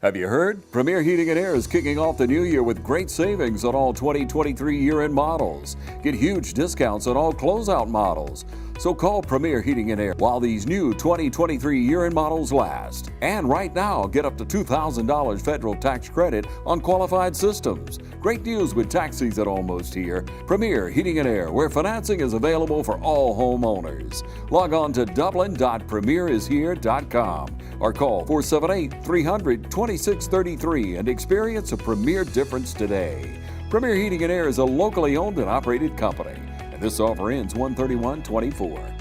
Have you heard? Premier Heating and Air is kicking off the new year with great savings on all 2023 year-end models. Get huge discounts on all closeout models. So call Premier Heating and Air while these new 2023 year-end models last. And right now, get up to $2,000 federal tax credit on qualified systems. Great deals with tax season almost here. Premier Heating and Air, where financing is available for all homeowners. Log on to dublin.premierishere.com or call 478-300-2633 and experience a Premier difference today. Premier Heating and Air is a locally owned and operated company. And this offer ends 1/31/24.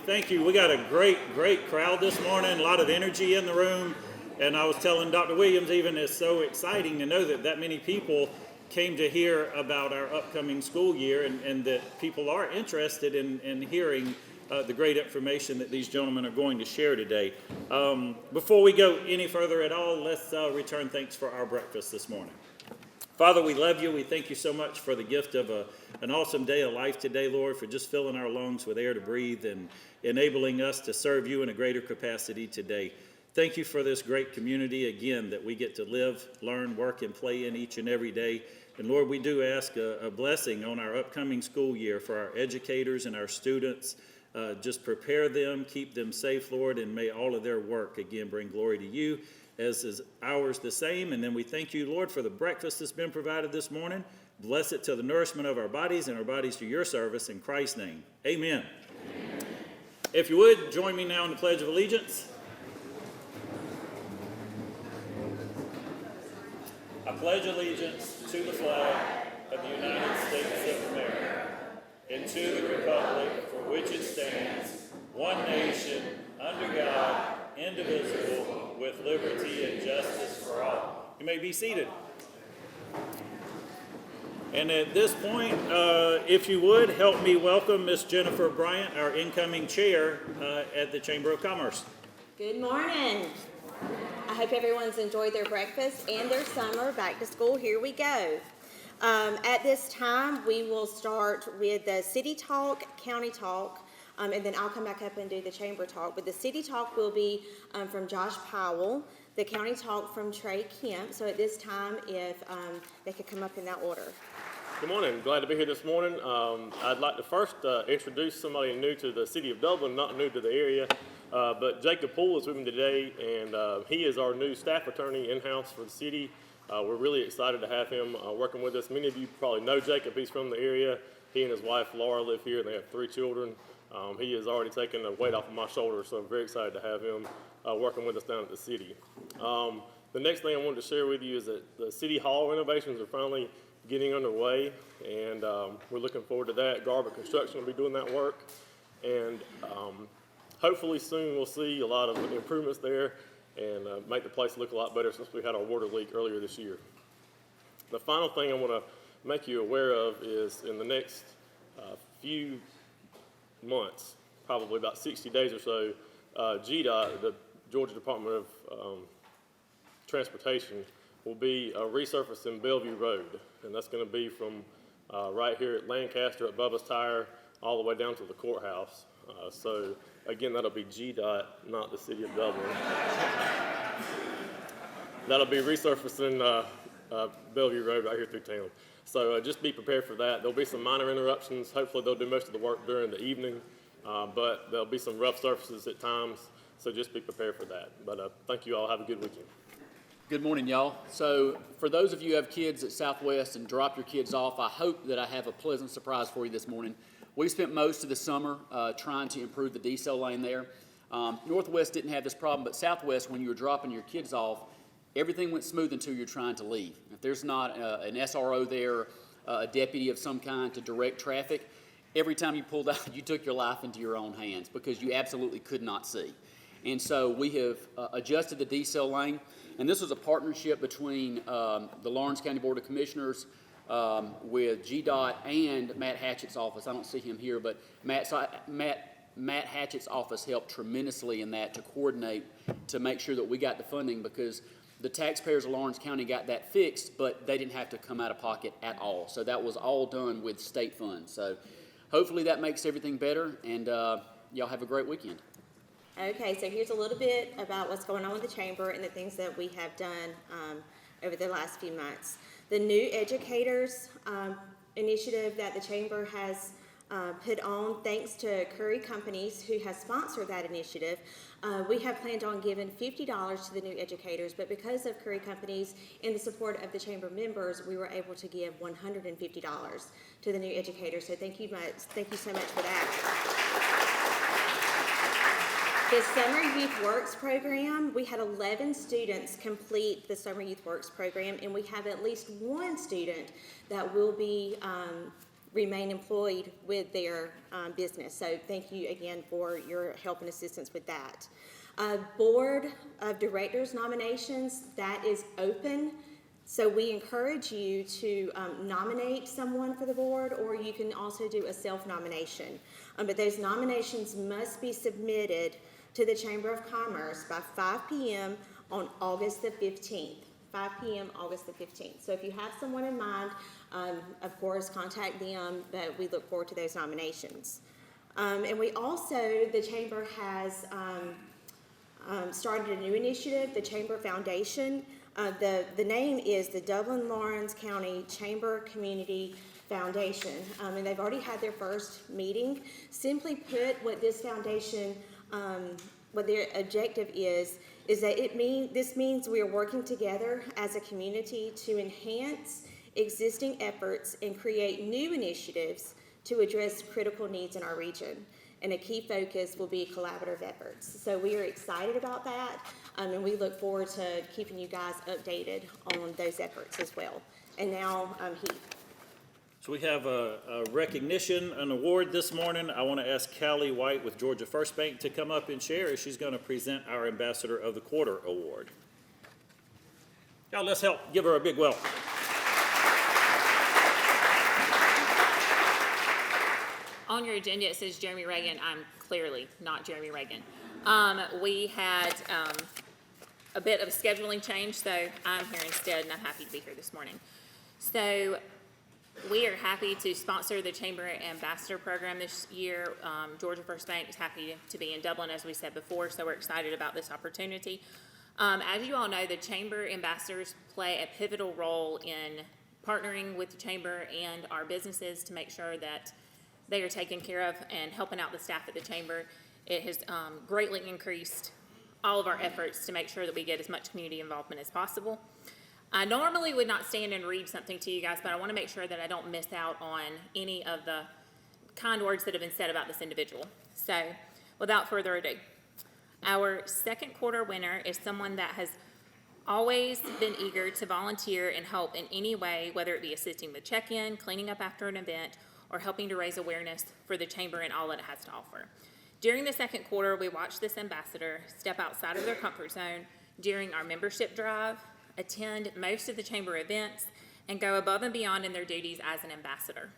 Thank you. We got a great crowd this morning, a lot of energy in the room. And I was telling Dr. Williams, even it's so exciting to know that many people came to hear about our upcoming school year and that people are interested in hearing the great information that these gentlemen are going to share today. Before we go any further at all, let's return thanks for our breakfast this morning. Father, we love you. We thank you so much for the gift of an awesome day of life today, Lord, for just filling our lungs with air to breathe and enabling us to serve you in a greater capacity today. Thank you for this great community, again, that we get to live, learn, work, and play in each and every day. And Lord, we do ask a blessing on our upcoming school year for our educators and our students. Just prepare them, keep them safe, Lord, and may all of their work, again, bring glory to you, as is ours the same. And then we thank you, Lord, for the breakfast that's been provided this morning. Bless it to the nourishment of our bodies and our bodies to your service. In Christ's name, amen. If you would, join me now in the Pledge of Allegiance. I pledge allegiance to the flag of the United States of America and to the republic for which it stands, one nation, under God, indivisible, with liberty and justice for all. You may be seated. And at this point, if you would, help me welcome Miss Jennifer Bryant, our incoming chair at the Chamber of Commerce. Good morning. I hope everyone's enjoyed their breakfast and their summer. Back to school, here we go. At this time, we will start with the City Talk, County Talk, and then I'll come back up and do the Chamber Talk. But the City Talk will be from Josh Powell, the County Talk from Trey Kemp. So at this time, if they could come up in that order. Good morning. Glad to be here this morning. I'd like to first introduce somebody new to the city of Dublin, not new to the area, but Jacob Poole is with me today, and he is our new staff attorney in-house for the city. We're really excited to have him working with us. Many of you probably know Jacob. He's from the area. He and his wife Laura live here, and they have 3 children. He has already taken the weight off of my shoulders, so I'm very excited to have him working with us down at the city. The next thing I wanted to share with you is that the City Hall renovations are finally getting underway, and we're looking forward to that. Garber Construction will be doing that work, and hopefully soon we'll see a lot of improvements there and make the place look a lot better since we had our water leak earlier this year. The final thing I want to make you aware of is in the next few months, probably about 60 days or so, GDOT, the Georgia Department of Transportation, will be resurfacing Bellevue Road, and that's going to be from right here at Lancaster at Bubba's Tire all the way down to the courthouse. So again, that'll be GDOT, not the city of Dublin. That'll be resurfacing Bellevue Road right here through town. So just be prepared for that. There'll be some minor interruptions. Hopefully they'll do most of the work during the evening, but there'll be some rough surfaces at times, so just be prepared for that. But thank you all. Have a good weekend. Good morning, y'all. So for those of you who have kids at Southwest and drop your kids off, I hope that I have a pleasant surprise for you this morning. We spent most of the summer trying to improve the decel lane there. Northwest didn't have this problem, but Southwest, when you were dropping your kids off, everything went smooth until you're trying to leave. If there's not an SRO there, a deputy of some kind to direct traffic, every time you pulled out, you took your life into your own hands because you absolutely could not see. And so we have adjusted the decel lane, and this was a partnership between the Lawrence County Board of Commissioners, with GDOT and Matt Hatchett's office. I don't see him here, but Matt Hatchett's office helped tremendously in that to coordinate to make sure that we got the funding, because the taxpayers of Lawrence County got that fixed, but they didn't have to come out of pocket at all. So that was all done with state funds. So hopefully that makes everything better, and y'all have a great weekend. Okay, so here's a little bit about what's going on with the chamber and the things that we have done over the last few months. The New Educators initiative that the chamber has put on, thanks to Curry Companies, who has sponsored that initiative. We have planned on giving $50 to the New Educators, but because of Curry Companies and the support of the chamber members, we were able to give $150 to the New Educators. So thank you so much for that. The Summer Youth Works program, we had 11 students complete the Summer Youth Works program, and we have at least one student that will be remain employed with their business. So thank you again for your help and assistance with that. Board of Directors nominations, that is open. So we encourage you to nominate someone for the board, or you can also do a self-nomination. But those nominations must be submitted to the Chamber of Commerce by 5 p.m. on August the 15th. 5 p.m. August the 15th. So if you have someone in mind, of course, contact them, but we look forward to those nominations. And we also, the Chamber has started a new initiative, the Chamber Foundation. The name is the Dublin-Lawrence County Chamber Community Foundation, and they've already had their first meeting. Simply put, what this foundation, what their objective is that this means we are working together as a community to enhance existing efforts and create new initiatives to address critical needs in our region. And a key focus will be collaborative efforts. So we are excited about that, and we look forward to keeping you guys updated on those efforts as well. And now, Heath. So we have a recognition, an award this morning. I want to ask Callie White with Georgia First Bank to come up and share as she's going to present our Ambassador of the Quarter award. Y'all, let's help give her a big welcome. On your agenda, it says Jeremy Reagan. I'm clearly not Jeremy Reagan. We had a bit of a scheduling change, so I'm here instead, and I'm happy to be here this morning. So we are happy to sponsor the Chamber Ambassador Program this year. Georgia First Bank is happy to be in Dublin, as we said before, so we're excited about this opportunity. As you all know, the Chamber Ambassadors play a pivotal role in partnering with the Chamber and our businesses to make sure that they are taken care of and helping out the staff at the Chamber. It has greatly increased all of our efforts to make sure that we get as much community involvement as possible. I normally would not stand and read something to you guys, but I want to make sure that I don't miss out on any of the kind words that have been said about this individual. So without further ado, our second quarter winner is someone that has always been eager to volunteer and help in any way, whether it be assisting with check-in, cleaning up after an event, or helping to raise awareness for the Chamber and all that it has to offer. During the second quarter, we watched this ambassador step outside of their comfort zone during our membership drive, attend most of the Chamber events, and go above and beyond in their duties as an ambassador.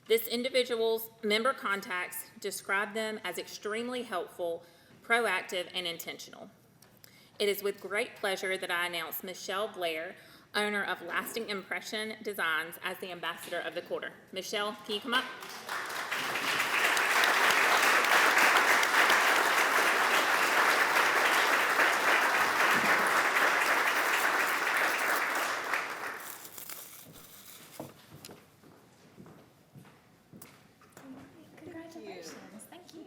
This individual's member contacts describe them as extremely helpful, proactive, and intentional. It is with great pleasure that I announce Michelle Blair, owner of Lasting Impression Designs, as the Ambassador of the Quarter. Michelle, can you come up? Congratulations. Thank you.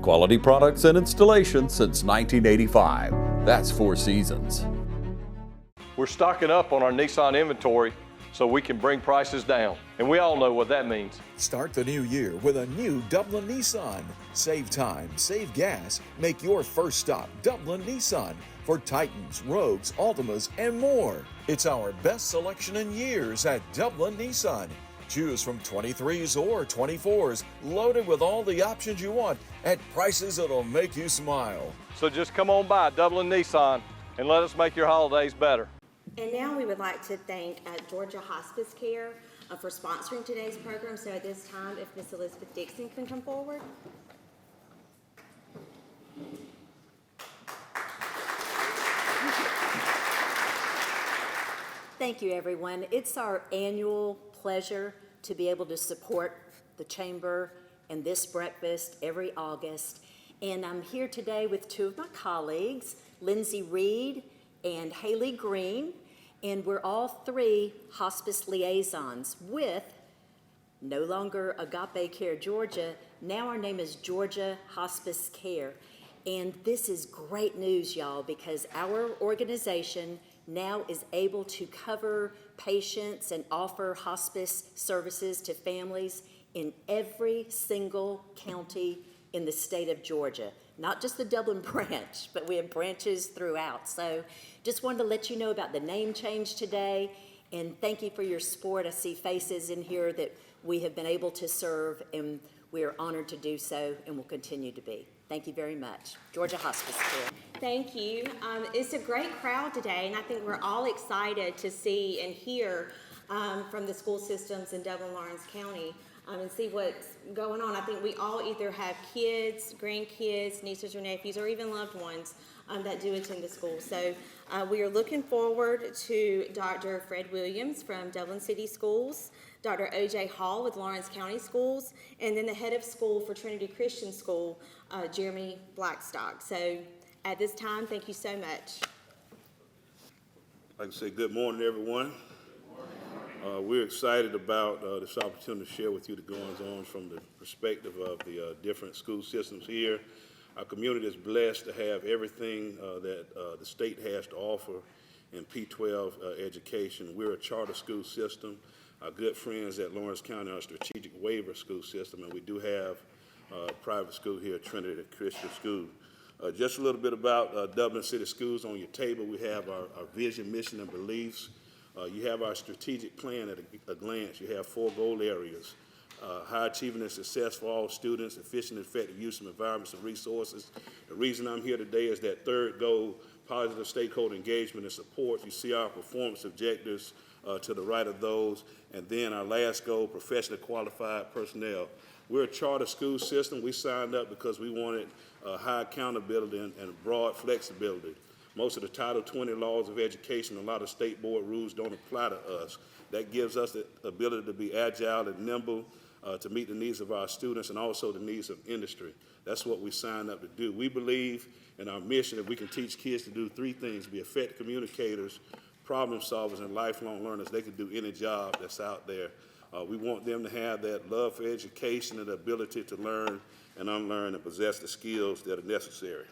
Quality products and installation since 1985. That's Four Seasons. We're stocking up on our Nissan inventory so we can bring prices down. And we all know what that means. Start the new year with a new Dublin Nissan. Save time, save gas. Make your first stop Dublin Nissan for Titans, Rogues, Altimas, and more. It's our best selection in years at Dublin Nissan. Choose from 23s or 24s, loaded with all the options you want at prices that'll make you smile. So just come on by Dublin Nissan and let us make your holidays better. And now we would like to thank Georgia Hospice Care for sponsoring today's program. So at this time, if Miss Elizabeth Dixon can come forward. Thank you, everyone. It's our annual pleasure to be able to support the Chamber and this breakfast every August. And I'm here today with two of my colleagues, Lindsay Reed and Haley Green, and we're all three hospice liaisons with no longer Agape Care Georgia. Now our name is Georgia Hospice Care. And this is great news, y'all, because our organization now is able to cover patients and offer hospice services to families in every single county in the state of Georgia. Not just the Dublin branch, but we have branches throughout. So just wanted to let you know about the name change today, and thank you for your support. I see faces in here that we have been able to serve, and we are honored to do so and will continue to be. Thank you very much. Georgia Hospice Care. Thank you. It's a great crowd today, and I think we're all excited to see and hear from the school systems in Dublin-Lawrence County and see what's going on. I think we all either have kids, grandkids, nieces or nephews, or even loved ones that do attend the school. So we are looking forward to Dr. Fred Williams from Dublin City Schools, Dr. O.J. Hall with Lawrence County Schools, and then the head of school for Trinity Christian School, Jeremy Blackstock. So at this time, thank you so much. I'd like to say good morning, everyone. We're excited about this opportunity to share with you the goings-on from the perspective of the different school systems here. Our community is blessed to have everything that the state has to offer in P-12 education. We're a charter school system. Our good friends at Lawrence County are a strategic waiver school system, and we do have a private school here at Trinity Christian School. Just a little bit about Dublin City Schools on your table. We have our vision, mission, and beliefs. You have our strategic plan at a glance. You have 4 goal areas: high achieving and success for all students, efficient and effective use of environments and resources. The reason I'm here today is that third goal, positive stakeholder engagement and support. You see our performance objectives to the right of those. And then our last goal, professionally qualified personnel. We're a charter school system. We signed up because we wanted high accountability and broad flexibility. Most of the Title 20 laws of education, a lot of state board rules don't apply to us. That gives us the ability to be agile and nimble to meet the needs of our students and also the needs of industry. That's what we signed up to do. We believe in our mission that we can teach kids to do 3 things: be effective communicators, problem solvers, and lifelong learners. They can do any job that's out there. We want them to have that love for education and the ability to learn and unlearn and possess the skills that are necessary.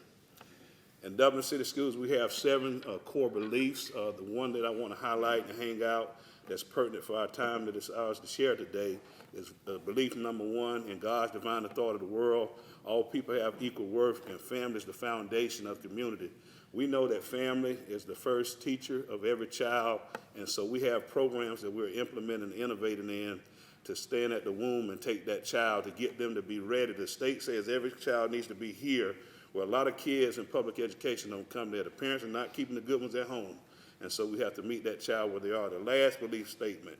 In Dublin City Schools, we have 7 core beliefs. The one that I want to highlight and hang out that's pertinent for our time that is ours to share today is belief number 1: in God's divine authority of the world. All people have equal worth, and family is the foundation of community. We know that family is the first teacher of every child, and so we have programs that we're implementing and innovating in to stand at the womb and take that child to get them to be ready. The state says every child needs to be here. Well, a lot of kids in public education don't come there. The parents are not keeping the good ones at home, and so we have to meet that child where they are. The last belief statement: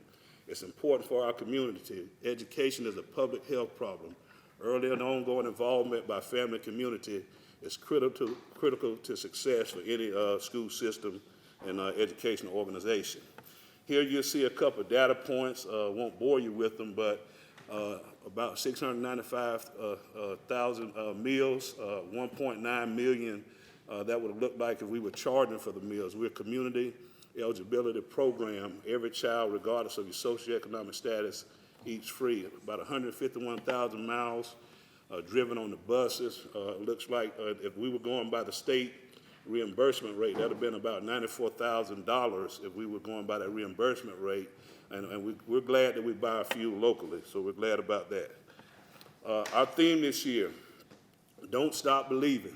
it's important for our community. Education is a public health problem. Early and ongoing involvement by family and community is critical to success for any school system and educational organization. Here you'll see a couple of data points. Won't bore you with them, but about 695,000 meals, 1.9 million that would have looked like if we were charging for the meals. We're a community eligibility program. Every child, regardless of your socioeconomic status, eats free. About 151,000 miles driven on the buses. Looks like if we were going by the state reimbursement rate, that would have been about $94,000 if we were going by that reimbursement rate. And we're glad that we buy a few locally, so we're glad about that. Our theme this year, don't stop believing.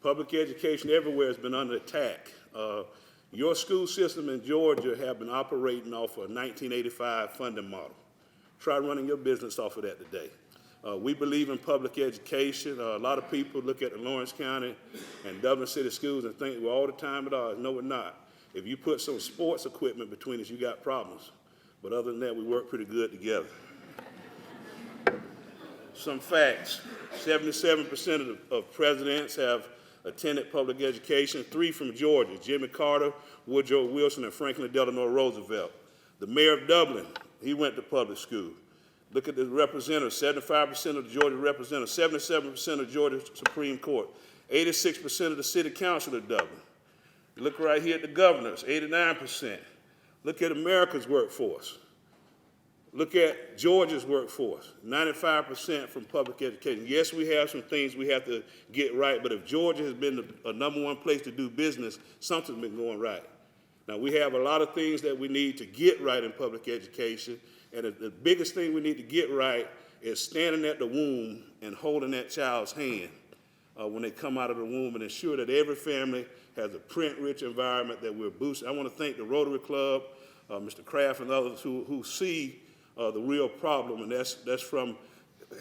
Public education everywhere has been under attack. Your school system in Georgia have been operating off a 1985 funding model. Try running your business off of that today. We believe in public education. A lot of people look at the Lawrence County and Dublin City schools and think, well, all the time it is. No, we're not. If you put some sports equipment between us, you got problems. But other than that, we work pretty good together. Some facts. 77% of presidents have attended public education, 3 from Georgia, Jimmy Carter, Woodrow Wilson, and Franklin Delano Roosevelt. The mayor of Dublin, he went to public school. Look at the representatives, 75% of the Georgia representatives, 77% of Georgia Supreme Court, 86% of the city council of Dublin. You look right here at the governors, 89%. Look at America's workforce. Look at Georgia's workforce, 95% from public education. Yes, we have some things we have to get right, but if Georgia has been the #1 place to do business, something's been going right. Now, we have a lot of things that we need to get right in public education, and the biggest thing we need to get right is standing at the womb and holding that child's hand when they come out of the womb, and ensure that every family has a print-rich environment that we're boosting. I want to thank the Rotary Club, Mr. Kraft, and others who see the real problem, and that's from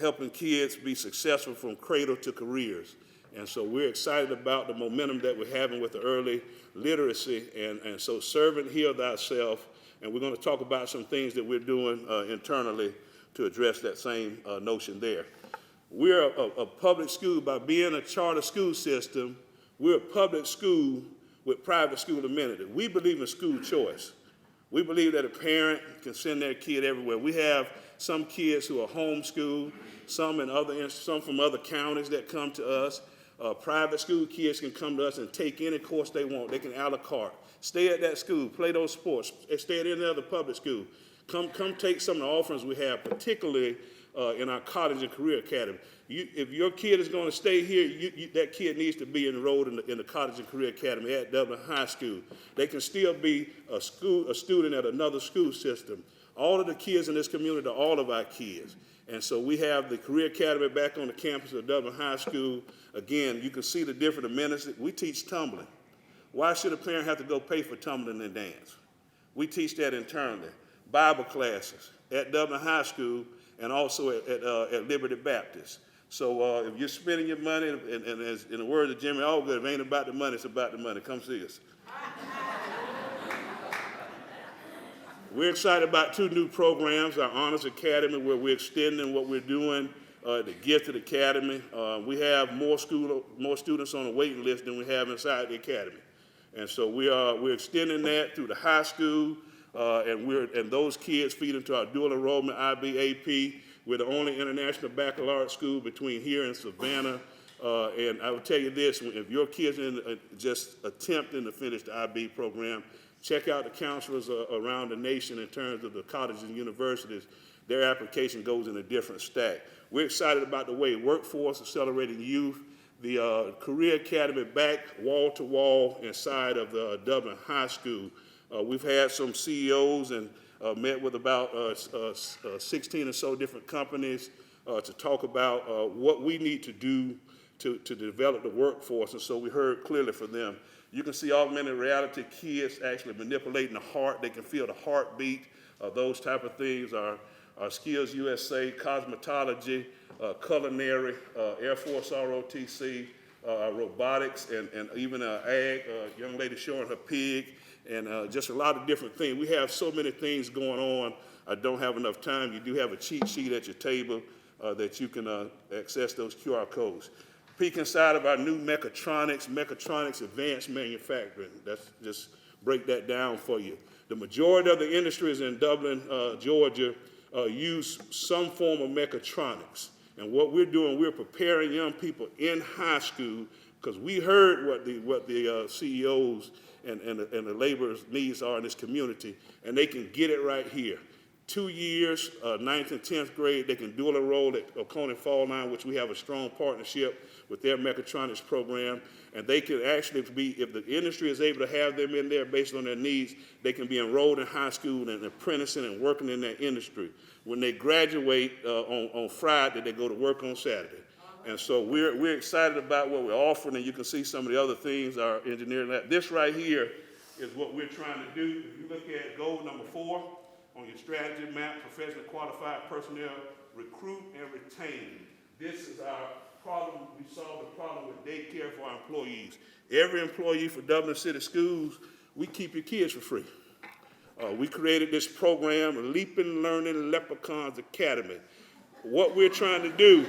helping kids be successful from cradle to careers. And so we're excited about the momentum that we're having with the early literacy, and so servant heal thyself, and we're going to talk about some things that we're doing internally to address that same notion there. We're a public school. By being a charter school system, we're a public school with private school amenities. We believe in school choice. We believe that a parent can send their kid everywhere. We have some kids who are homeschooled, some from other counties that come to us. Private school kids can come to us and take any course they want. They can a la carte. Stay at that school, play those sports, stay at any other public school. Come take some of the offerings we have, particularly in our college and career academy. If your kid is going to stay here, that kid needs to be enrolled in the college and career academy at Dublin High School. They can still be a student at another school system. All of the kids in this community are all of our kids. And so we have the career academy back on the campus of Dublin High School. Again, you can see the different amenities. We teach tumbling. Why should a parent have to go pay for tumbling and dance? We teach that internally. Bible classes at Dublin High School and also at Liberty Baptist. So if you're spending your money, and as in the words of Jimmy Allgood, if it ain't about the money, it's about the money. Come see us. We're excited about 2 new programs, our Honors Academy, where we're extending what we're doing, the Gifted Academy. We have more students on the waiting list than we have inside the academy. And so we're extending that through the high school, and those kids feed into our dual enrollment IB AP. We're the only international baccalaureate school between here and Savannah. And I will tell you this, if your kids are just attempting to finish the IB program, check out the counselors around the nation in terms of the colleges and universities. Their application goes in a different stack. We're excited about the way Workforce Accelerating Youth, the Career Academy back wall to wall inside of the Dublin High School. We've had some CEOs and met with about 16 or so different companies to talk about what we need to do to develop the workforce, and so we heard clearly from them. You can see augmented reality kids actually manipulating the heart. They can feel the heartbeat. Those type of things are Skills USA, cosmetology, culinary, Air Force ROTC, robotics, and even ag, a young lady showing her pig, and just a lot of different things. We have so many things going on. I don't have enough time. You do have a cheat sheet at your table that you can access those QR codes. Peek inside of our new mechatronics advanced manufacturing. That's just break that down for you. The majority of the industries in Dublin, Georgia, use some form of mechatronics. And what we're doing, we're preparing young people in high school, because we heard what the CEOs and the laborers' needs are in this community, and they can get it right here. 2 years, 9th and 10th grade. They can dual enroll at Oconee Fall Line, which we have a strong partnership with their mechatronics program. And they can actually be, if the industry is able to have them in there based on their needs, they can be enrolled in high school and apprenticing and working in that industry. When they graduate on Friday, they go to work on Saturday. And so we're excited about what we're offering, and you can see some of the other things our engineering lab. This right here is what we're trying to do. If you look at goal number 4 on your strategy map, professionally qualified personnel, recruit and retain. This is our problem. We solved the problem with daycare for our employees. Every employee for Dublin City Schools, we keep your kids for free. We created this program, Leaping Learning Leprechauns Academy. What we're trying to do,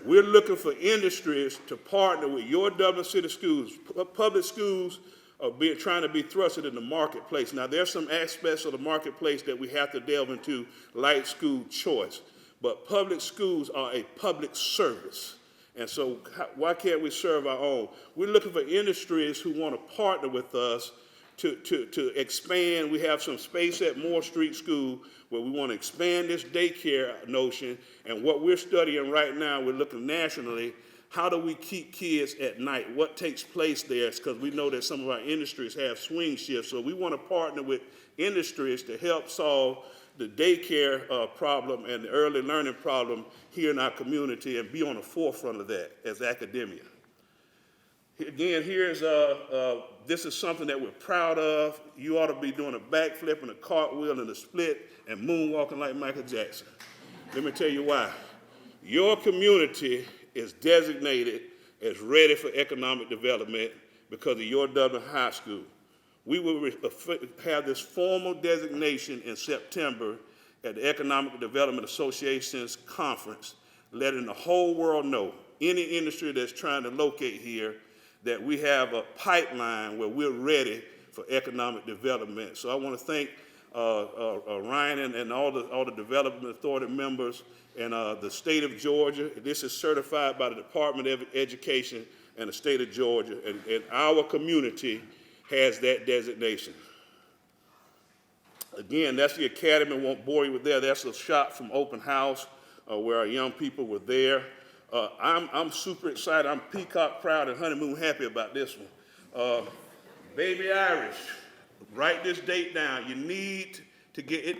we're looking for industries to partner with your Dublin City Schools. Public schools are trying to be thrusted in the marketplace. Now, there's some aspects of the marketplace that we have to delve into, like school choice. But public schools are a public service. And so why can't we serve our own? We're looking for industries who want to partner with us to expand. We have some space at Moore Street School where we want to expand this daycare notion. And what we're studying right now, we're looking nationally, how do we keep kids at night? What takes place there? Because we know that some of our industries have swing shifts. So we want to partner with industries to help solve the daycare problem and the early learning problem here in our community and be on the forefront of that as academia. Again, this is something that we're proud of. You ought to be doing a backflip and a cartwheel and a split and moonwalking like Michael Jackson. Let me tell you why. Your community is designated as ready for economic development because of your Dublin High School. We will have this formal designation in September at the Economic Development Association's conference, letting the whole world know, any industry that's trying to locate here, that we have a pipeline where we're ready for economic development. So I want to thank Ryan and all the Development Authority members and the state of Georgia. This is certified by the Department of Education and the state of Georgia, and our community has that designation. Again, that's the academy. I won't bore you with that. That's a shot from open house where our young people were there. I'm super excited. I'm peacock proud and honeymoon happy about this one. Baby Irish, write this date down. You need to get it.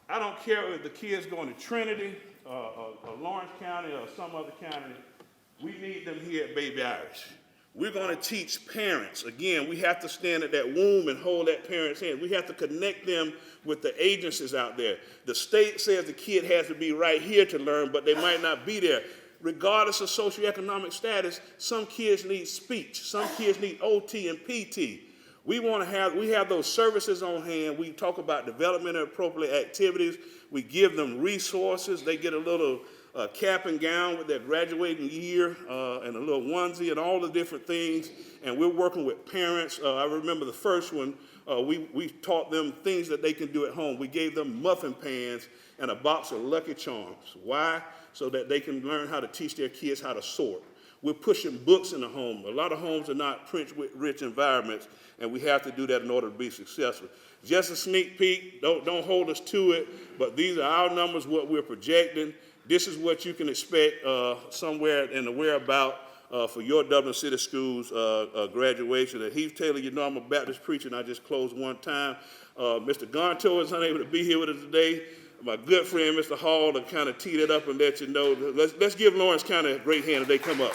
I don't care if the kids going to Trinity or Lawrence County or some other county. We need them here at Baby Irish. We're going to teach parents. Again, we have to stand at that womb and hold that parent's hand. We have to connect them with the agencies out there. The state says the kid has to be right here to learn, but they might not be there. Regardless of socioeconomic status, some kids need speech. Some kids need OT and PT. We have those services on hand. We talk about development and appropriate activities. We give them resources. They get a little cap and gown with their graduating year and a little onesie and all the different things. And we're working with parents. I remember the first one, we taught them things that they can do at home. We gave them muffin pans and a box of Lucky Charms. Why? So that they can learn how to teach their kids how to sort. We're pushing books in the home. A lot of homes are not print-rich environments, and we have to do that in order to be successful. Just a sneak peek, don't hold us to it, but these are our numbers, what we're projecting. This is what you can expect somewhere in the whereabout for your Dublin City Schools graduation. And Heath Taylor, you know I'm a Baptist preacher, and I just closed one time. Mr. Gonto is unable to be here with us today. My good friend, Mr. Hall, to kind of tee that up and let you know. Let's give Lawrence County a great hand as they come up.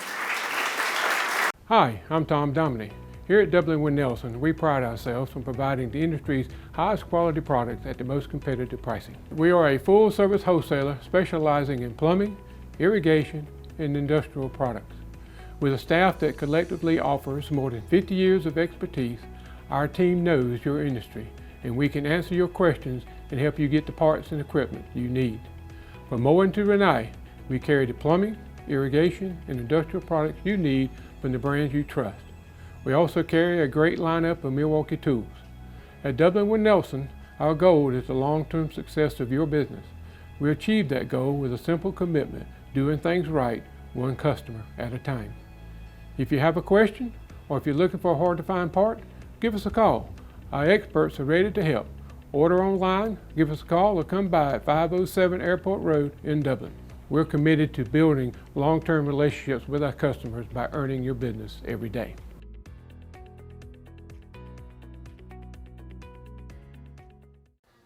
Hi, I'm Tom Dominy. Here at Dublin Wind Nelson, we pride ourselves on providing the industry's highest quality products at the most competitive pricing. We are a full-service wholesaler specializing in plumbing, irrigation, and industrial products. With a staff that collectively offers more than 50 years of expertise, our team knows your industry, and we can answer your questions and help you get the parts and equipment you need. From mowing to Renee, we carry the plumbing, irrigation, and industrial products you need from the brands you trust. We also carry a great lineup of Milwaukee tools. At Dublin Wind Nelson, our goal is the long-term success of your business. We achieve that goal with a simple commitment, doing things right, one customer at a time. If you have a question, or if you're looking for a hard-to-find part, give us a call. Our experts are ready to help. Order online, give us a call, or come by at 507 Airport Road in Dublin. We're committed to building long-term relationships with our customers by earning your business every day.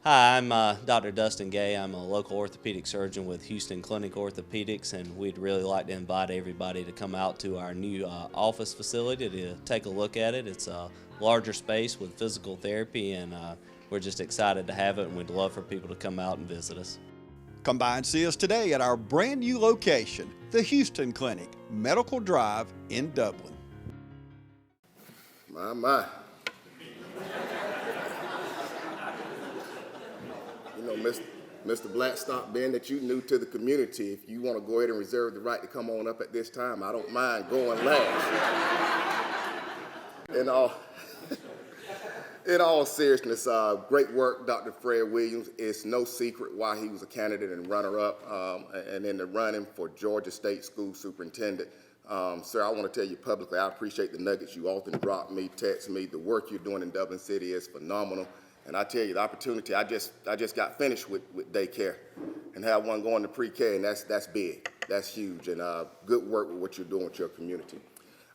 Hi, I'm Dr. Dustin Gay. I'm a local orthopedic surgeon with Houston Clinic Orthopedics, and we'd really like to invite everybody to come out to our new office facility to take a look at it. It's a larger space with physical therapy, and we're just excited to have it, and we'd love for people to come out and visit us. Come by and see us today at our brand new location, the Houston Clinic, Medical Drive in Dublin. My. You know, Mr. Blackstock, being that you're new to the community, if you want to go ahead and reserve the right to come on up at this time, I don't mind going last. In all seriousness, great work, Dr. Fred Williams. It's no secret why he was a candidate and runner-up and in the running for Georgia State School Superintendent. Sir, I want to tell you publicly, I appreciate the nuggets you often drop me, text me. The work you're doing in Dublin City is phenomenal. And I tell you, the opportunity, I just got finished with daycare and have one going to pre-K, and that's big. That's huge, and good work with what you're doing with your community.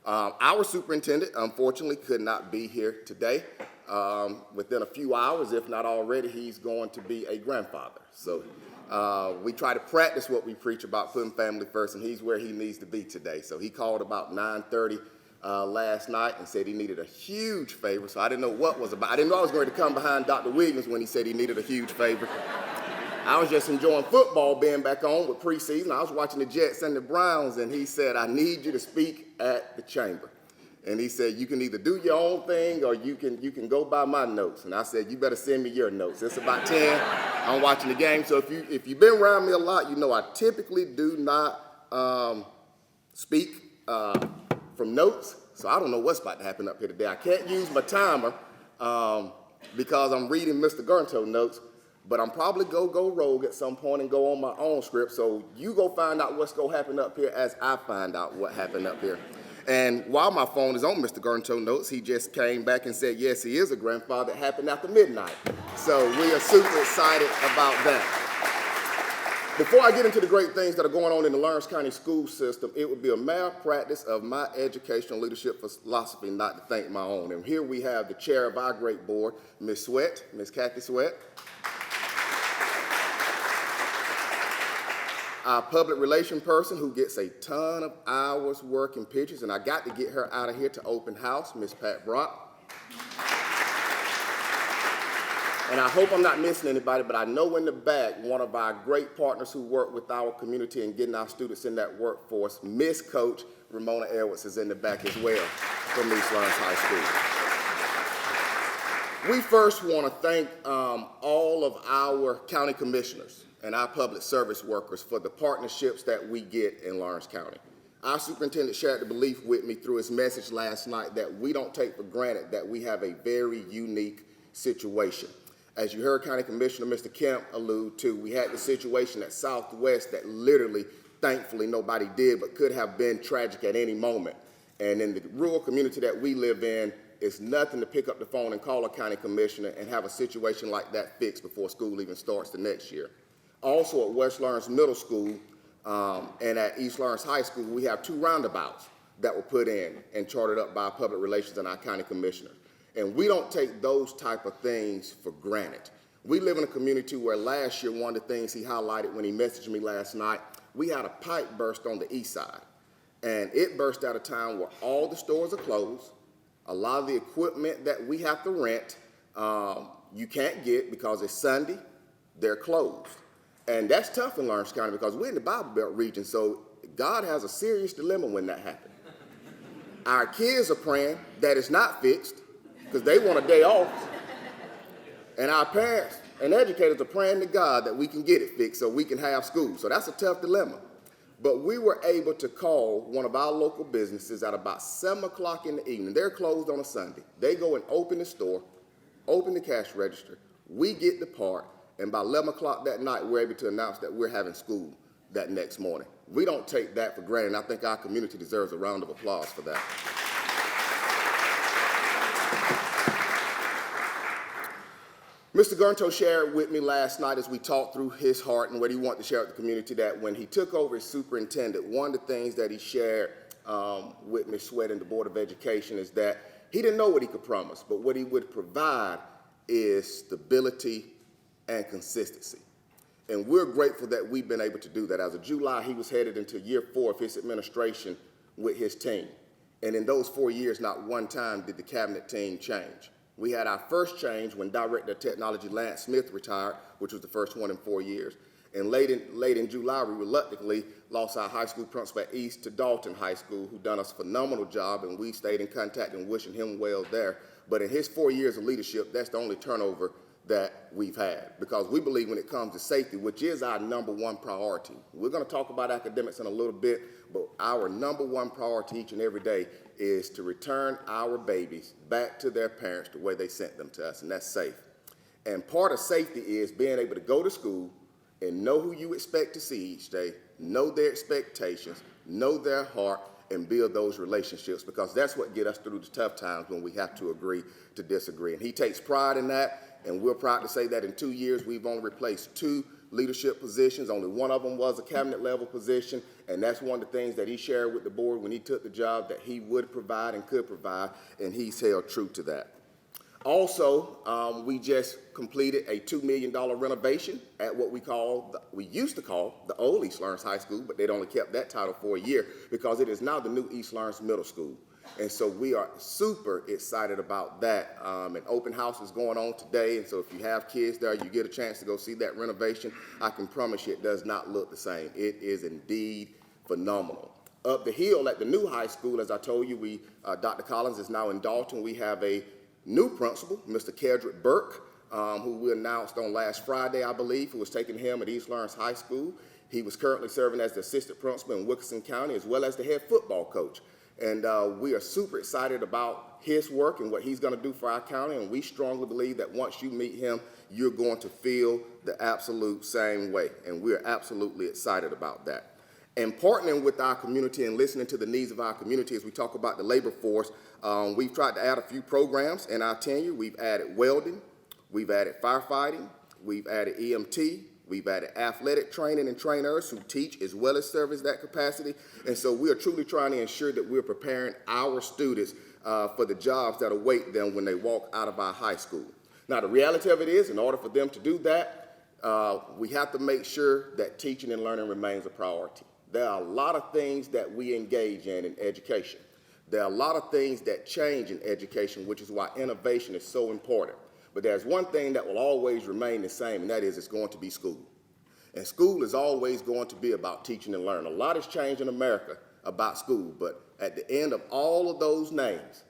Our superintendent, unfortunately, could not be here today. Within a few hours, if not already, he's going to be a grandfather. So we try to practice what we preach about putting family first, and he's where he needs to be today. So he called about 9:30 last night and said he needed a huge favor. So I didn't know what was about. I didn't know I was going to come behind Dr. Williams when he said he needed a huge favor. I was just enjoying football being back on with preseason. I was watching the Jets and the Browns, and he said, I need you to speak at the chamber. And he said, you can either do your own thing or you can go by my notes. And I said, you better send me your notes. It's about 10. I'm watching the game. So if you've been around me a lot, you know I typically do not speak from notes. So I don't know what's about to happen up here today. I can't use my timer because I'm reading Mr. Garnto's notes. But I'm probably go rogue at some point and go on my own script. So you go find out what's going to happen up here as I find out what happened up here. And while my phone is on Mr. Garnto's notes, he just came back and said, yes, he is a grandfather. It happened after midnight. So we are super excited about that. Before I get into the great things that are going on in the Lawrence County school system, it would be a malpractice of my educational leadership philosophy not to thank my own. And here we have the chair of our great board, Ms. Sweat, Ms. Kathy Sweat. Our public relation person who gets a ton of hours working pictures, and I got to get her out of here to open house, Miss Pat Brock. And I hope I'm not missing anybody, but I know in the back, one of our great partners who work with our community and getting our students in that workforce, Miss Coach Ramona Edwards is in the back as well from East Lawrence High School. We first want to thank all of our county commissioners and our public service workers for the partnerships that we get in Lawrence County. Our superintendent shared the belief with me through his message last night that we don't take for granted that we have a very unique situation. As you heard County Commissioner Mr. Kemp allude to, we had the situation at Southwest that literally, thankfully, nobody did, but could have been tragic at any moment. And in the rural community that we live in, it's nothing to pick up the phone and call a county commissioner and have a situation like that fixed before school even starts the next year. Also at West Lawrence Middle School and at East Lawrence High School, we have 2 roundabouts that were put in and chartered up by public relations and our county commissioner. And we don't take those type of things for granted. We live in a community where last year, one of the things he highlighted when he messaged me last night, we had a pipe burst on the east side. And it burst out of town where all the stores are closed. A lot of the equipment that we have to rent, you can't get because it's Sunday, they're closed. And that's tough in Lawrence County because we're in the Bible Belt region, so God has a serious dilemma when that happens. Our kids are praying that it's not fixed because they want a day off. And our parents and educators are praying to God that we can get it fixed so we can have school. So that's a tough dilemma. But we were able to call one of our local businesses at about 7 o'clock in the evening. They're closed on a Sunday. They go and open the store, open the cash register. We get the part. And by 11 o'clock that night, we're able to announce that we're having school that next morning. We don't take that for granted, and I think our community deserves a round of applause for that. Mr. Gurnto shared with me last night as we talked through his heart and what he wanted to share with the community, that when he took over as superintendent, one of the things that he shared with Ms. Sweat and the Board of Education is that he didn't know what he could promise, but what he would provide is stability and consistency. And we're grateful that we've been able to do that. As of July, he was headed into year 4 of his administration with his team. And in those 4 years, not one time did the cabinet team change. We had our first change when Director of Technology Lance Smith retired, which was the first one in 4 years. And late in July, we reluctantly lost our high school principal at East to Dalton High School, who done us a phenomenal job, and we stayed in contact and wishing him well there. But in his 4 years of leadership, that's the only turnover that we've had, because we believe when it comes to safety, which is our #1 priority. We're going to talk about academics in a little bit, but our #1 priority each and every day is to return our babies back to their parents the way they sent them to us, and that's safe. And part of safety is being able to go to school and know who you expect to see each day, know their expectations, know their heart, and build those relationships, because that's what gets us through the tough times when we have to agree to disagree. And he takes pride in that. And we're proud to say that in 2 years, we've only replaced 2 leadership positions. Only one of them was a cabinet level position. And that's one of the things that he shared with the board when he took the job, that he would provide and could provide. And he's held true to that. Also, we just completed a $2 million renovation at what we used to call the old East Lawrence High School, but they'd only kept that title for a year because it is now the new East Lawrence Middle School. And so we are super excited about that. An open house is going on today, and so if you have kids there, you get a chance to go see that renovation. I can promise you it does not look the same. It is indeed phenomenal. Up the hill at the new high school, as I told you, Dr. Collins is now in Dalton. We have a new principal, Mr. Kedrick Burke, who we announced on last Friday, I believe, who was taking him at East Lawrence High School. He was currently serving as the assistant principal in Wilkinson County, as well as the head football coach. And we are super excited about his work and what he's going to do for our county. And we strongly believe that once you meet him, you're going to feel the absolute same way. And we're absolutely excited about that. And partnering with our community and listening to the needs of our community as we talk about the labor force, we've tried to add a few programs in our tenure. We've added welding, we've added firefighting, we've added EMT, we've added athletic training and trainers who teach as well as service that capacity. And so we are truly trying to ensure that we're preparing our students for the jobs that await them when they walk out of our high school. Now, the reality of it is, in order for them to do that, we have to make sure that teaching and learning remains a priority. There are a lot of things that we engage in education. There are a lot of things that change in education, which is why innovation is so important. But there's one thing that will always remain the same, and that is it's going to be school. And school is always going to be about teaching and learning. A lot has changed in America about school, but at the end of all of those names,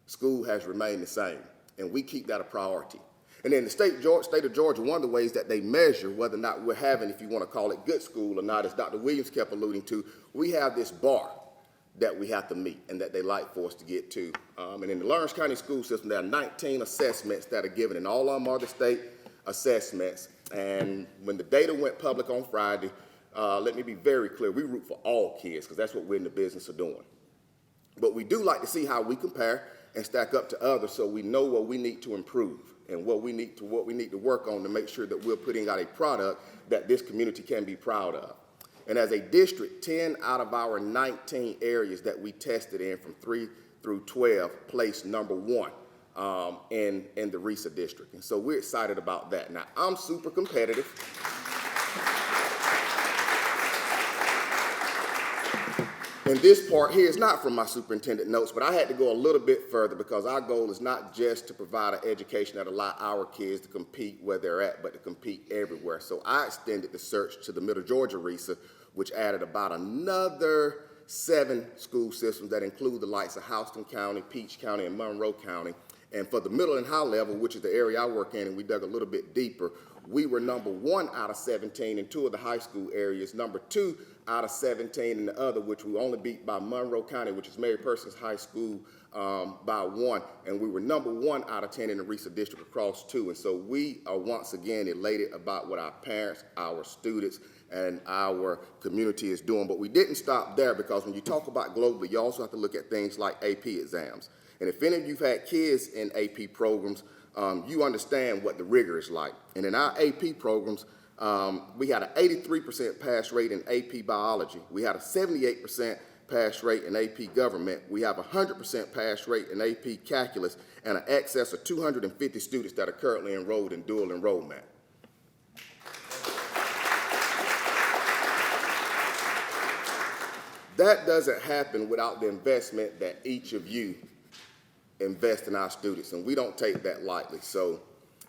school has remained the same, and we keep that a priority. And in the state of Georgia, one of the ways that they measure whether or not we're having, if you want to call it good school or not, as Dr. Williams kept alluding to, we have this bar that we have to meet and that they like for us to get to. And in the Lawrence County school system, there are 19 assessments that are given, and all of them are the state assessments. And when the data went public on Friday, let me be very clear, we root for all kids because that's what we're in the business of doing. But we do like to see how we compare and stack up to others so we know what we need to improve and what we need to work on to make sure that we're putting out a product that this community can be proud of. And as a district, 10 out of our 19 areas that we tested in from 3 through 12 placed #1 in the RESA district. And so we're excited about that. Now, I'm super competitive. And this part here is not from my superintendent notes, but I had to go a little bit further because our goal is not just to provide an education that allows our kids to compete where they're at, but to compete everywhere. So I extended the search to the Middle Georgia RESA, which added about another 7 school systems that include the likes of Houston County, Peach County, and Monroe County. And for the middle and high level, which is the area I work in, and we dug a little bit deeper, we were #1 out of 17 in 2 of the high school areas, #2 out of 17 in the other, which we only beat by Monroe County, which is Mary Persons High School, by 1. And we were #1 out of 10 in the RESA district across 2. And so we are once again elated about what our parents, our students, and our community is doing. But we didn't stop there, because when you talk about globally, you also have to look at things like AP exams. And if any of you've had kids in AP programs, you understand what the rigor is like. And in our AP programs, we had an 83% pass rate in AP biology. We had a 78% pass rate in AP government. We have a 100% pass rate in AP calculus and an excess of 250 students that are currently enrolled in dual enrollment. That doesn't happen without the investment that each of you invest in our students, and we don't take that lightly. So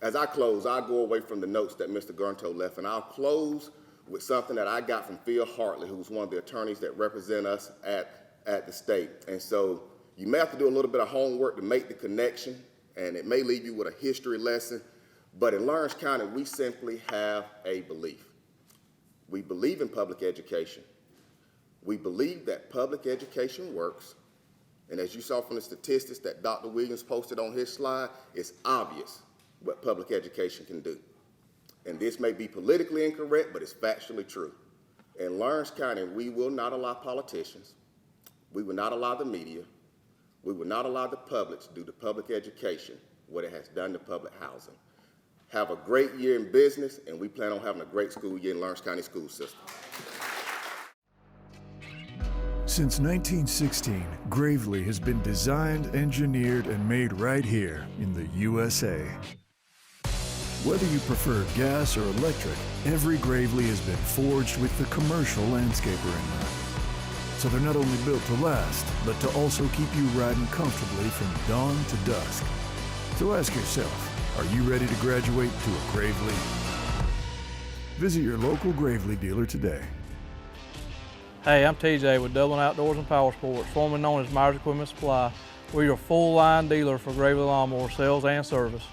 as I close, I'll go away from the notes that Mr. Gurnto left, and I'll close with something that I got from Phil Hartley, who's one of the attorneys that represent us at the state. And so you may have to do a little bit of homework to make the connection, and it may leave you with a history lesson, but in Lawrence County, we simply have a belief. We believe in public education. We believe that public education works, and as you saw from the statistics that Dr. Williams posted on his slide, it's obvious what public education can do. And this may be politically incorrect, but it's factually true. In Lawrence County, we will not allow politicians, we will not allow the media, we will not allow the public to do to public education what it has done to public housing. Have a great year in business, and we plan on having a great school year in Lawrence County school system. Since 1916, Gravely has been designed, engineered, and made right here in the USA. Whether you prefer gas or electric, every Gravely has been forged with the commercial landscaper in mind. So they're not only built to last, but to also keep you riding comfortably from dawn to dusk. So ask yourself, are you ready to graduate to a Gravely? Visit your local Gravely dealer today. Hey, I'm TJ with Dublin Outdoors and Power Sports, formerly known as Myers Equipment Supply. We're your full-line dealer for Gravely Lawnmower sales and service.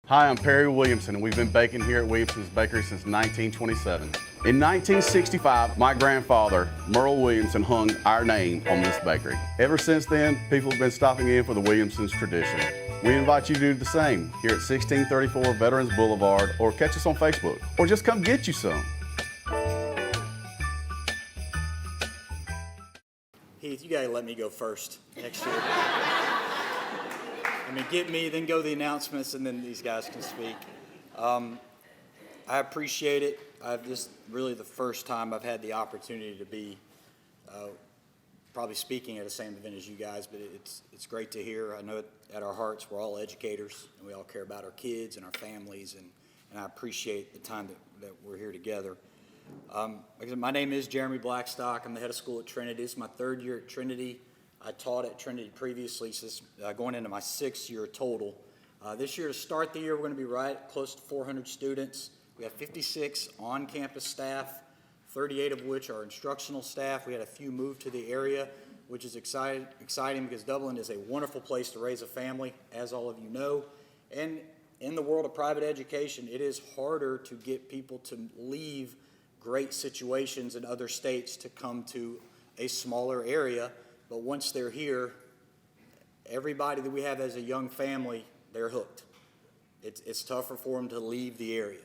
Hi, I'm Perry Williamson, and we've been baking here at Williamson's Bakery since 1927. In 1965, my grandfather, Merle Williamson, hung our name on this bakery. Ever since then, people have been stopping in for the Williamson's tradition. We invite you to do the same here at 1634 Veterans Boulevard, or catch us on Facebook, or just come get you some. Heath, you gotta let me go first next year. I mean, get me, then go the announcements, and then these guys can speak. I appreciate it. This is really the first time I've had the opportunity to be probably speaking at the same event as you guys, but it's great to hear. I know at our hearts we're all educators, and we all care about our kids and our families, and I appreciate the time that we're here together. Like I said, my name is Jeremy Blackstock. I'm the head of school at Trinity. This is my third year at Trinity. I taught at Trinity previously, so this, going into my 6th year total. This year, to start the year, we're going to be right close to 400 students. We have 56 on-campus staff, 38 of which are instructional staff. We had a few move to the area, which is exciting because Dublin is a wonderful place to raise a family, as all of you know. And in the world of private education, it is harder to get people to leave great situations in other states to come to a smaller area, but once they're here, everybody that we have as a young family, they're hooked. It's tougher for them to leave the area.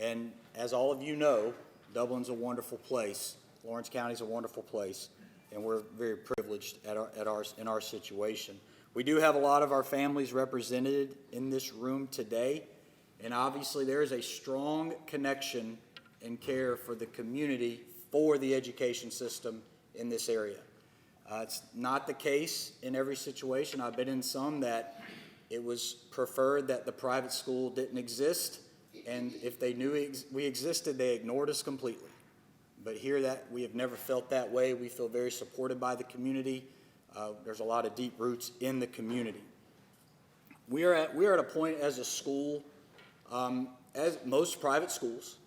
And as all of you know, Dublin's a wonderful place. Lawrence County's a wonderful place, and we're very privileged in our situation. We do have a lot of our families represented in this room today, and obviously there is a strong connection and care for the community, for the education system in this area. It's not the case in every situation. I've been in some that it was preferred that the private school didn't exist, and if they knew we existed, they ignored us completely. But here that we have never felt that way. We feel very supported by the community. There's a lot of deep roots in the community. We are at a point as a school, as most private schools,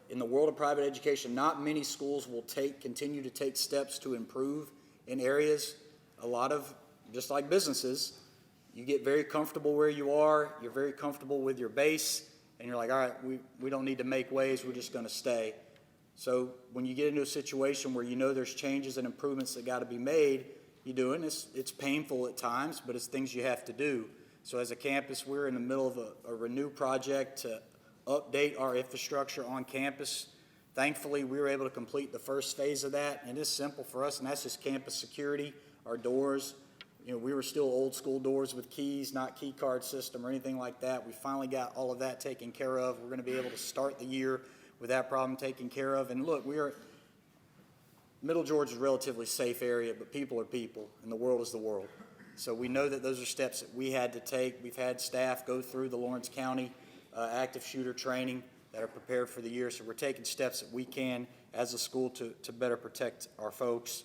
in the world of private education, not many schools will continue to take steps to improve in areas. A lot of, just like businesses, you get very comfortable where you are, you're very comfortable with your base, and you're like, all right, we don't need to make waves, we're just gonna stay. So when you get into a situation where you know there's changes and improvements that gotta be made, you do it, and it's painful at times, but it's things you have to do. So as a campus, we're in the middle of a renew project to update our infrastructure on campus. Thankfully, we were able to complete the first phase of that, and it's simple for us, and that's just campus security, our doors, we were still old school doors with keys, not key card system or anything like that. We finally got all of that taken care of. We're going to be able to start the year with that problem taken care of. And look, Middle Georgia is a relatively safe area, but people are people, and the world is the world. So we know that those are steps that we had to take. We've had staff go through the Lawrence County active shooter training that are prepared for the year. So we're taking steps that we can as a school to better protect our folks.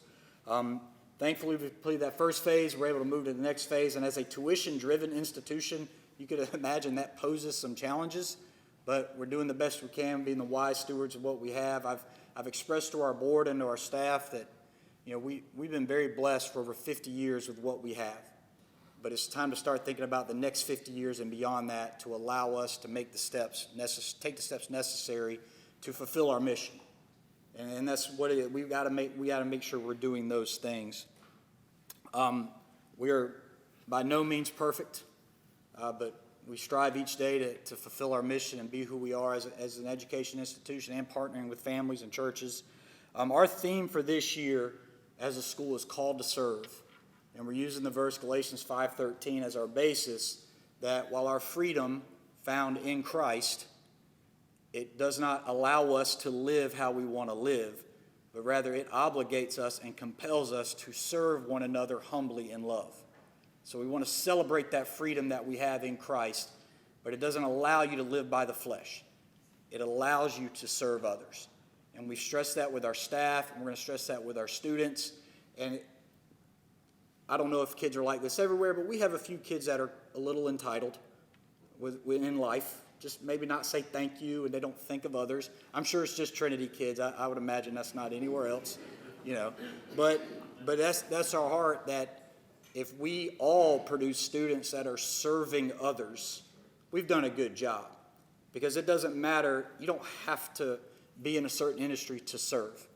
Thankfully, we completed that first phase. We're able to move to the next phase. And as a tuition-driven institution, you could imagine that poses some challenges. But we're doing the best we can, being the wise stewards of what we have. I've expressed to our board and to our staff that we've been very blessed for over 50 years with what we have. But it's time to start thinking about the next 50 years and beyond that to allow us to make take the steps necessary to fulfill our mission. And that's what it is. We got to make sure we're doing those things. We are by no means perfect, but we strive each day to fulfill our mission and be who we are as an education institution and partnering with families and churches. Our theme for this year as a school is called to serve. And we're using the verse Galatians 5:13 as our basis, that while our freedom found in Christ, it does not allow us to live how we want to live, but rather it obligates us and compels us to serve one another humbly in love. So we want to celebrate that freedom that we have in Christ, but it doesn't allow you to live by the flesh. It allows you to serve others. And we stress that with our staff, and we're going to stress that with our students. And I don't know if kids are like this everywhere, but we have a few kids that are a little entitled in life. Just maybe not say thank you, and they don't think of others. I'm sure it's just Trinity kids. I would imagine that's not anywhere else, But that's our heart, that if we all produce students that are serving others, we've done a good job. Because it doesn't matter. You don't have to be in a certain industry to serve.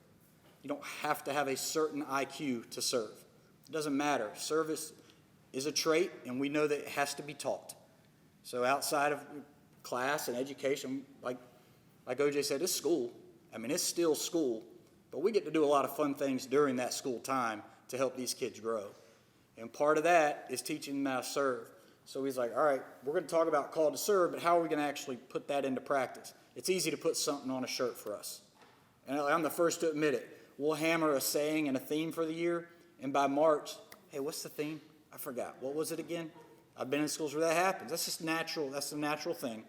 You don't have to have a certain IQ to serve. It doesn't matter. Service is a trait, and we know that it has to be taught. So outside of class and education, like OJ said, it's school. I mean, it's still school, but we get to do a lot of fun things during that school time to help these kids grow. And part of that is teaching them how to serve. So he's like, all right, we're going to talk about call to serve, but how are we going to actually put that into practice? It's easy to put something on a shirt for us. And I'm the first to admit it. We'll hammer a saying and a theme for the year, and by March, hey, what's the theme? I forgot. What was it again? I've been in schools where that happens. That's just natural. That's a natural thing.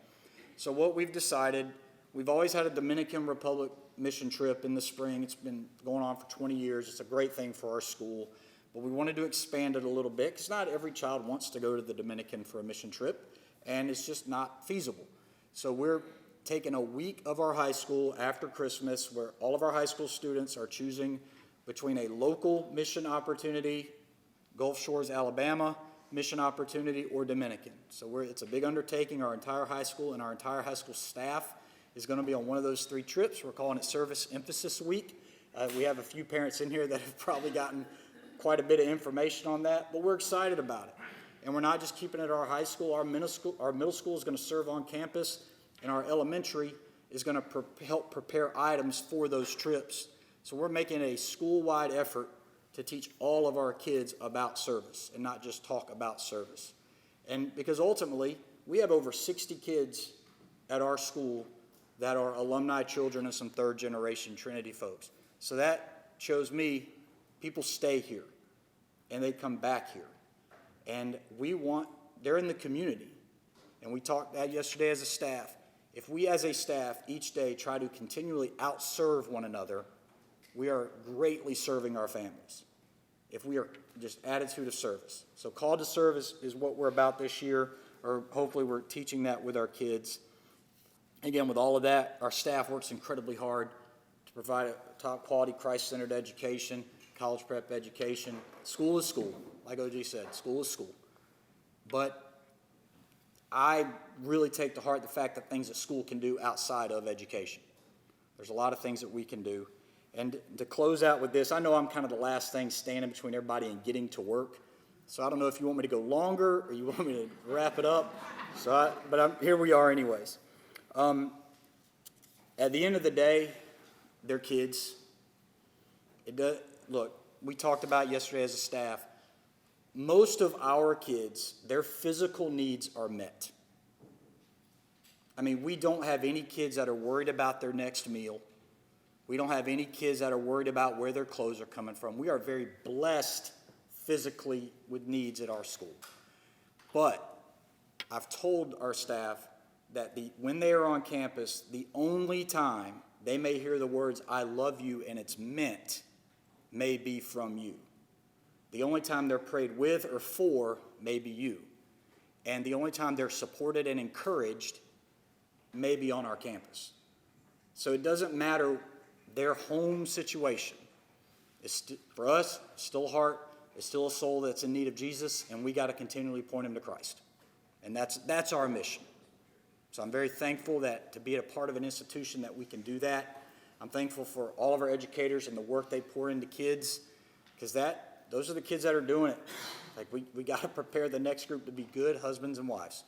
So what we've decided, we've always had a Dominican Republic mission trip in the spring. It's been going on for 20 years. It's a great thing for our school. But we wanted to expand it a little bit because not every child wants to go to the Dominican for a mission trip, and it's just not feasible. So we're taking a week of our high school after Christmas where all of our high school students are choosing between a local mission opportunity, Gulf Shores, Alabama, mission opportunity, or Dominican. So it's a big undertaking. Our entire high school and our entire high school staff is going to be on one of those 3 trips. We're calling it Service Emphasis Week. We have a few parents in here that have probably gotten quite a bit of information on that, but we're excited about it. And we're not just keeping it at our high school. Our middle school is going to serve on campus, and our elementary is going to help prepare items for those trips. So we're making a school-wide effort to teach all of our kids about service and not just talk about service. And because ultimately, we have over 60 kids at our school that are alumni children of some third-generation Trinity folks. So that shows me people stay here, and they come back here. And they're in the community. And we talked that yesterday as a staff. If we as a staff each day try to continually outserve one another, we are greatly serving our families. If we are just attitude of service. So call to service is what we're about this year, or hopefully we're teaching that with our kids. Again, with all of that, our staff works incredibly hard to provide a top quality Christ-centered education, college prep education. School is school, like OG said, school is school. But I really take to heart the fact that things that school can do outside of education. There's a lot of things that we can do. And to close out with this, I know I'm kind of the last thing standing between everybody and getting to work. So I don't know if you want me to go longer or you want me to wrap it up. But here we are anyways. At the end of the day, they're kids. Look, we talked about yesterday as a staff. most of our kids, their physical needs are met. I mean, we don't have any kids that are worried about their next meal. We don't have any kids that are worried about where their clothes are coming from. We are very blessed physically with needs at our school. But I've told our staff that when they are on campus, the only time they may hear the words, "I love you," and it's meant, may be from you. The only time they're prayed with or for may be you. And the only time they're supported and encouraged may be on our campus. So it doesn't matter their home situation. For us, it's still a heart, it's still a soul that's in need of Jesus, and we got to continually point them to Christ. And that's our mission. So I'm very thankful to be a part of an institution that we can do that. I'm thankful for all of our educators and the work they pour into kids, because those are the kids that are doing it. Like we got to prepare the next group to be good husbands and wives.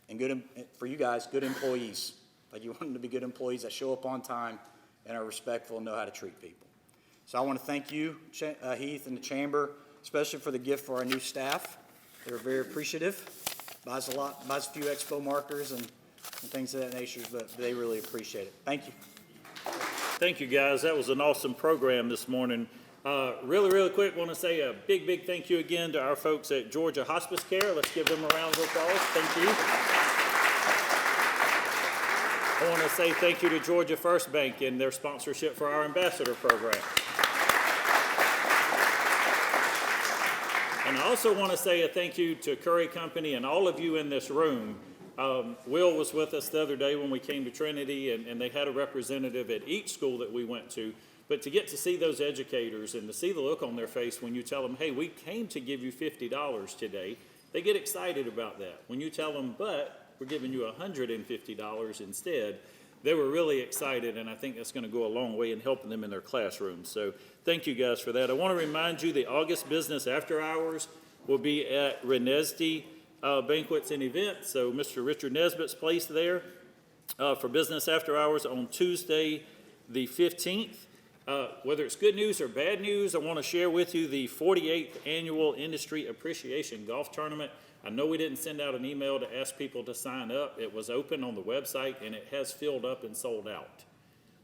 And good, for you guys, good employees. Like you want them to be good employees that show up on time and are respectful and know how to treat people. So I want to thank you, Heath, and the Chamber, especially for the gift for our new staff. They were very appreciative. Buys a few expo markers and things of that nature, but they really appreciate it. Thank you. Thank you, guys. That was an awesome program this morning. Really quick, want to say a big thank you again to our folks at Georgia Hospice Care. Let's give them a round of applause. Thank you. I want to say thank you to Georgia First Bank and their sponsorship for our ambassador program. And I also want to say a thank you to Curry Company and all of you in this room. Will was with us the other day when we came to Trinity, and they had a representative at each school that we went to. But to get to see those educators and to see the look on their face when you tell them, hey, we came to give you $50 today, they get excited about that. When you tell them, but we're giving you $150 instead, they were really excited, and I think that's going to go a long way in helping them in their classrooms. So thank you guys for that. I want to remind you the August Business After Hours will be at Renesdy Banquets and Events, so Mr. Richard Nesbitt's place there for Business After Hours on Tuesday the 15th. Whether it's good news or bad news, I want to share with you the 48th Annual Industry Appreciation Golf Tournament. I know we didn't send out an email to ask people to sign up. It was open on the website, and it has filled up and sold out.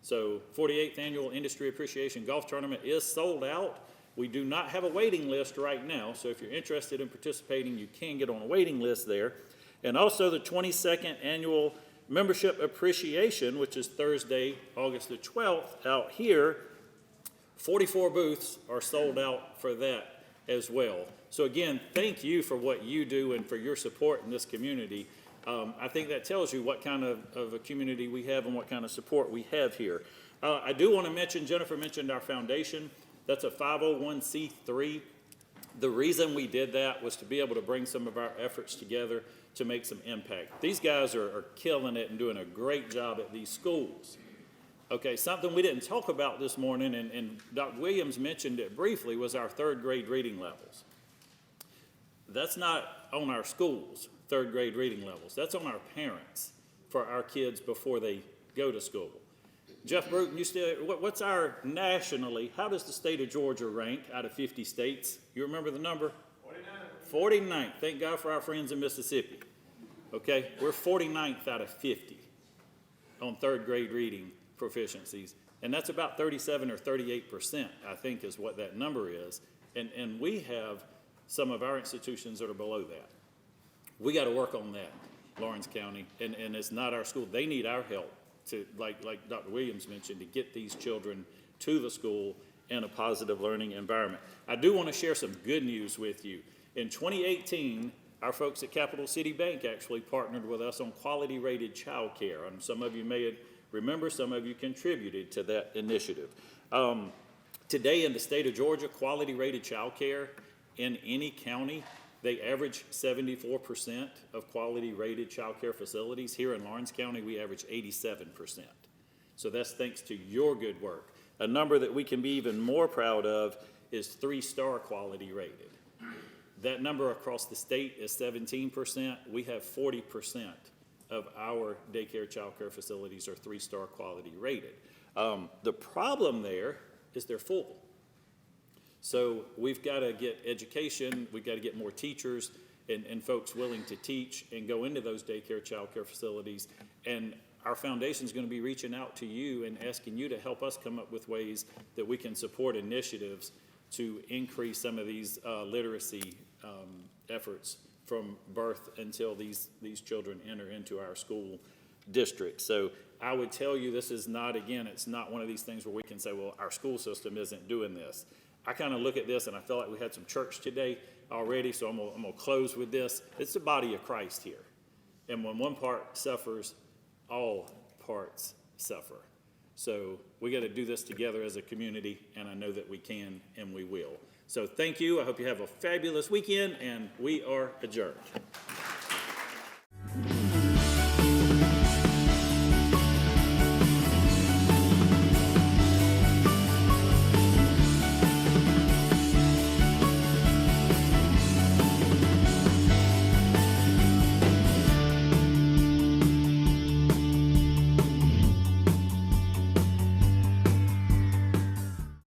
So 48th Annual Industry Appreciation Golf Tournament is sold out. We do not have a waiting list right now, so if you're interested in participating, you can get on a waiting list there. And also the 22nd Annual Membership Appreciation, which is Thursday, August the 12th, out here. 44 booths are sold out for that as well. So again, thank you for what you do and for your support in this community. I think that tells you what kind of a community we have and what kind of support we have here. I do want to mention, Jennifer mentioned our foundation. That's a 501c3. The reason we did that was to be able to bring some of our efforts together to make some impact. These guys are killing it and doing a great job at these schools. Okay, something we didn't talk about this morning, and Dr. Williams mentioned it briefly, was our third grade reading levels. That's not on our schools, third grade reading levels. That's on our parents for our kids before they go to school. Jeff Bruton, what's our nationally, how does the state of Georgia rank out of 50 states? You remember the number? 49. 49th. Thank God for our friends in Mississippi. Okay, we're 49th out of 50 on third grade reading proficiencies. And that's about 37 or 38%, I think, is what that number is. And we have some of our institutions that are below that. We got to work on that, Lawrence County, and it's not our school. They need our help to, like Dr. Williams mentioned, to get these children to the school in a positive learning environment. I do want to share some good news with you. In 2018, our folks at Capital City Bank actually partnered with us on quality rated child care. And some of you may remember, some of you contributed to that initiative. Today in the state of Georgia, quality rated child care in any county, they average 74% of quality rated child care facilities. Here in Lawrence County, we average 87%. So that's thanks to your good work. A number that we can be even more proud of is 3-star quality rated. That number across the state is 17%. We have 40% of our daycare child care facilities are 3-star quality rated. The problem there is they're full. So we've got to get education, we've got to get more teachers and folks willing to teach and go into those daycare, childcare facilities. And our foundation is going to be reaching out to you and asking you to help us come up with ways that we can support initiatives to increase some of these literacy efforts from birth until these children enter into our school district. So I would tell you, this is not, again, it's not one of these things where we can say, well, our school system isn't doing this. I kind of look at this and I feel like we had some church today already, so I'm gonna close with this. It's the body of Christ here. And when one part suffers, all parts suffer. So we got to do this together as a community, and I know that we can and we will. So thank you. I hope you have a fabulous weekend, and we are adjourned.